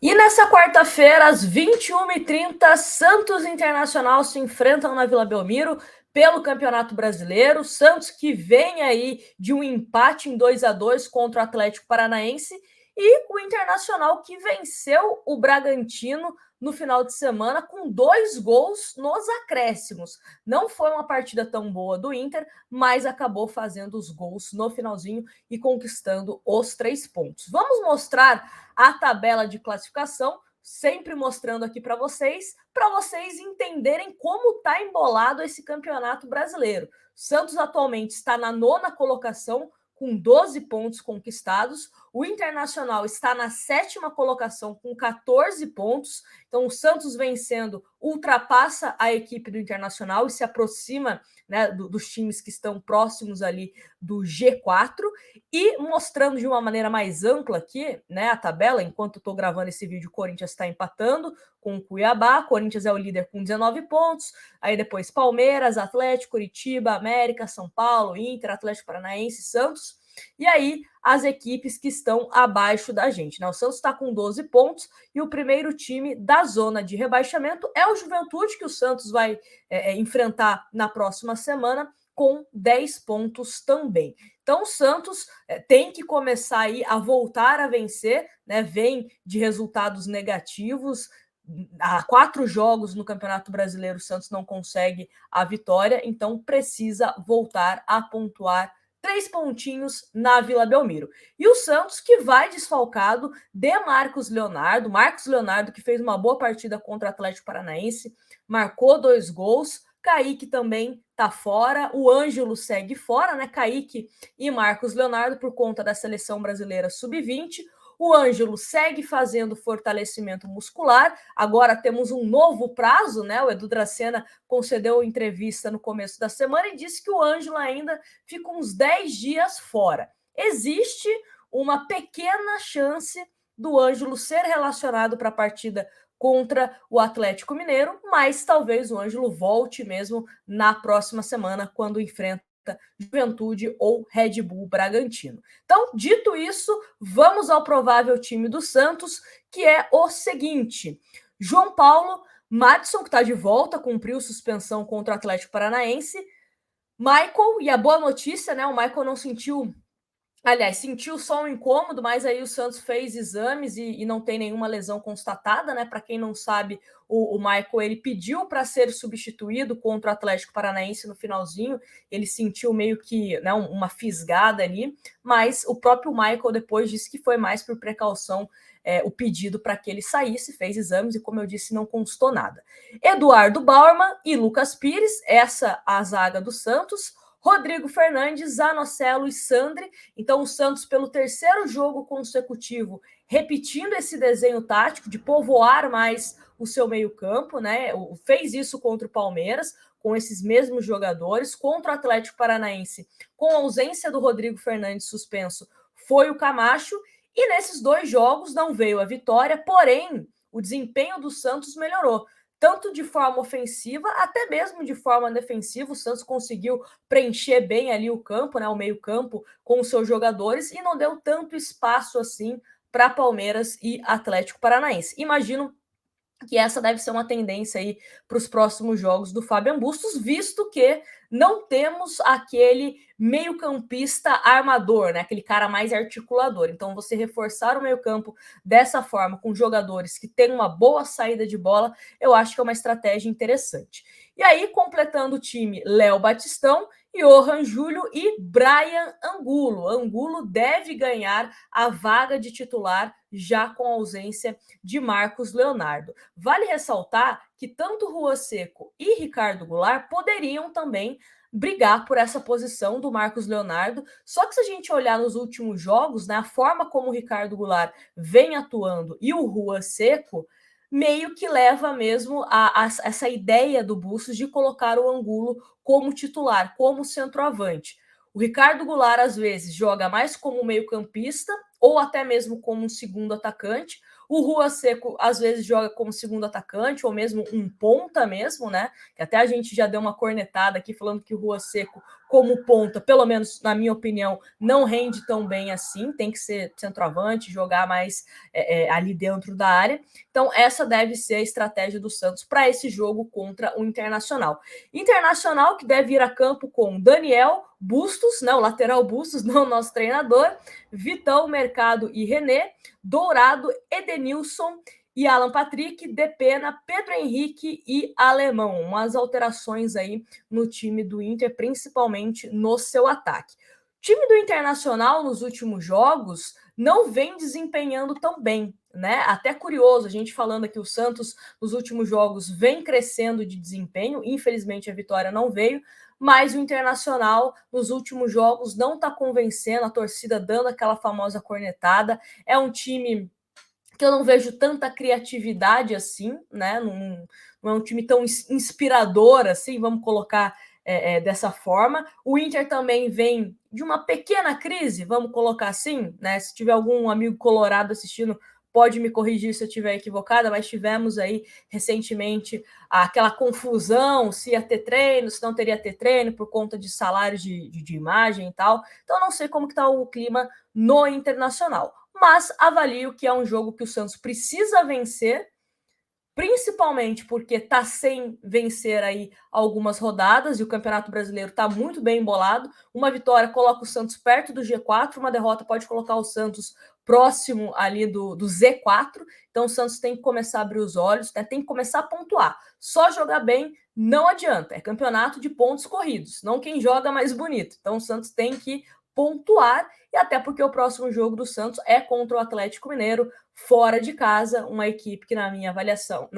E nessa quarta-feira, às 21h30, Santos e Internacional se enfrentam na Vila Belmiro pelo Campeonato Brasileiro. Santos que vem aí de um empate em 2-2 contra o Atlético Paranaense e o Internacional que venceu o Bragantino no final de semana com 2 gols nos acréscimos. Não foi uma partida tão boa do Inter, mas acabou fazendo os gols no finalzinho e conquistando os 3 pontos. Vamos mostrar a tabela de classificação, sempre mostrando aqui para vocês entenderem como está embolado esse campeonato brasileiro. Santos atualmente está na 9ª colocação, com 12 pontos conquistados. O Internacional está na 7ª colocação, com 14 pontos. Então, o Santos vencendo ultrapassa a equipe do Internacional e se aproxima, né, dos times que estão próximos ali do G4. E mostrando de uma maneira mais ampla aqui, né, a tabela, enquanto eu estou gravando esse vídeo, o Corinthians está empatando com o Cuiabá. Corinthians é o líder com 19 pontos. Aí depois Palmeiras, Atlético, Curitiba, América, São Paulo, Inter, Atlético Paranaense, Santos. E aí as equipes que estão abaixo da gente, né? O Santos está com 12 pontos e o primeiro time da zona de rebaixamento é o Juventude, que o Santos vai enfrentar na próxima semana, com 10 pontos também. Então o Santos tem que começar aí a voltar a vencer, né? Vem de resultados negativos. Há 4 jogos no Campeonato Brasileiro, o Santos não consegue a vitória, então precisa voltar a pontuar 3 pontinhos na Vila Belmiro. E o Santos que vai desfalcado de Marcos Leonardo que fez uma boa partida contra o Atlético Paranaense, marcou 2 gols. Kaique também tá fora, o Ângelo segue fora, né? Kaique e Marcos Leonardo por conta da seleção brasileira sub-20. O Ângelo segue fazendo fortalecimento muscular. Agora temos um novo prazo, né? O Edu Dracena concedeu entrevista no começo da semana e disse que o Ângelo ainda fica uns 10 dias fora. Existe uma pequena chance do Ângelo ser relacionado para a partida contra o Atlético Mineiro, mas talvez o Ângelo volte mesmo na próxima semana, quando enfrenta Juventude ou Red Bull Bragantino. Então, dito isso, vamos ao provável time do Santos, que é o seguinte: João Paulo, Madison, que está de volta, cumpriu suspensão contra o Atlético Paranaense. Michael, e a boa notícia, né? O Michael não sentiu. Aliás, sentiu só um incômodo, mas aí o Santos fez exames e não tem nenhuma lesão constatada, né? Para quem não sabe, o Michael ele pediu para ser substituído contra o Atlético Paranaense no finalzinho. Ele sentiu meio que, né, uma fisgada ali, mas o próprio Michael depois disse que foi mais por precaução o pedido para que ele saísse, fez exames e, como eu disse, não constou nada. Eduardo Bauerman e Lucas Pires, essa a zaga do Santos. Rodrigo Fernandes, Zanocelo e Sandri. Então, o Santos, pelo 3º jogo consecutivo, repetindo esse desenho tático de povoar mais o seu meio-campo, né? Fez isso contra o Palmeiras, com esses mesmos jogadores, contra o Atlético Paranaense, com a ausência do Rodrigo Fernandes suspenso, foi o Camacho, e nesses 2 jogos não veio a vitória, porém, o desempenho do Santos melhorou. Tanto de forma ofensiva, até mesmo de forma defensiva, o Santos conseguiu preencher bem ali o campo, né, o meio-campo, com os seus jogadores e não deu tanto espaço assim para Palmeiras e Atlético Paranaense. Imagino que essa deve ser uma tendência aí para os próximos jogos do Fabian Bustos, visto que não temos aquele meio-campista armador, né? Aquele cara mais articulador. Então, você reforçar o meio-campo dessa forma, com jogadores que têm uma boa saída de bola, eu acho que é uma estratégia interessante. E aí, completando o time, Léo Batistão, Johan Júlio e Brian Angulo. Angulo deve ganhar a vaga de titular já com a ausência de Marcos Leonardo. Vale ressaltar que tanto Rua Seco e Ricardo Goulart poderiam também brigar por essa posição do Marcos Leonardo, só que se a gente olhar nos últimos jogos, né, a forma como o Ricardo Goulart vem atuando e o Rua Seco, meio que leva mesmo a essa ideia do Bustos de colocar o Angulo como titular, como centroavante. O Ricardo Goulart, às vezes, joga mais como meio-campista ou até mesmo como um segundo atacante. O Rua Seco, às vezes, joga como segundo atacante ou mesmo um ponta mesmo, né? Que até a gente já deu uma cornetada aqui falando que o Rua Seco como ponta, pelo menos na minha opinião, não rende tão bem assim, tem que ser centroavante, jogar mais ali dentro da área. Então, essa deve ser a estratégia do Santos para esse jogo contra o Internacional. Internacional que deve ir a campo com Daniel Bustos, né, o lateral Bustos, não o nosso treinador, Vitão, Mercado e René, Dourado, Edenilson e Alan Patrick, Depena, Pedro Henrique e Alemão. Umas alterações aí no time do Inter, principalmente no seu ataque. O time do Internacional nos últimos jogos não vem desempenhando tão bem, né? Até curioso, a gente falando aqui, o Santos nos últimos jogos vem crescendo de desempenho, infelizmente a vitória não veio, mas o Internacional nos últimos jogos não está convencendo, a torcida dando aquela famosa cornetada. É um time que eu não vejo tanta criatividade assim, né? Não é um time tão inspirador assim, vamos colocar dessa forma. O Inter também vem de uma pequena crise, vamos colocar assim, né? Se tiver algum amigo colorado assistindo, pode me corrigir se eu estiver equivocada, mas tivemos aí recentemente aquela confusão se ia ter treino, se não teria ter treino por conta de salários de imagem e tal. Então não sei como que está o clima no Internacional, mas avalio que é um jogo que o Santos precisa vencer, principalmente porque está sem vencer aí algumas rodadas e o Campeonato Brasileiro está muito bem embolado. Uma vitória coloca o Santos perto do G4, uma derrota pode colocar o Santos próximo ali do Z4. Então o Santos tem que começar a abrir os olhos, né? Tem que começar a pontuar. Só jogar bem não adianta, é campeonato de pontos corridos, não quem joga mais bonito. Então o Santos tem que pontuar, e até porque o próximo jogo do Santos é contra o Atlético Mineiro, fora de casa, uma equipe que na minha avaliação,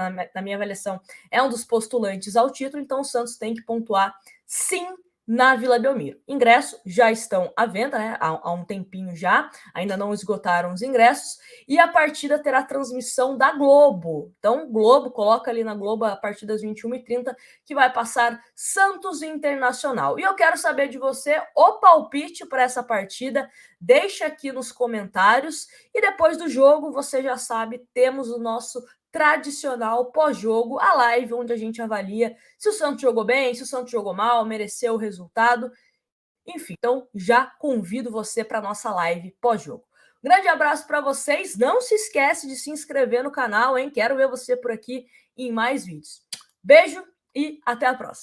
é um dos postulantes ao título, então o Santos tem que pontuar sim na Vila Belmiro. Ingressos já estão à venda, né? Há um tempinho já, ainda não esgotaram os ingressos, e a partida terá transmissão da Globo. Então, Globo, coloca ali na Globo a partir das 21h30, que vai passar Santos Internacional. E eu quero saber de você o palpite para essa partida, deixa aqui nos comentários, e depois do jogo, você já sabe, temos o nosso tradicional pós-jogo, a live onde a gente avalia se o Santos jogou bem, se o Santos jogou mal, mereceu o resultado, enfim. Então, já convido você para a nossa live pós-jogo. Grande abraço para vocês, não se esquece de se inscrever no canal, hein? Quero ver você por aqui em mais vídeos. Beijo e até a próxima.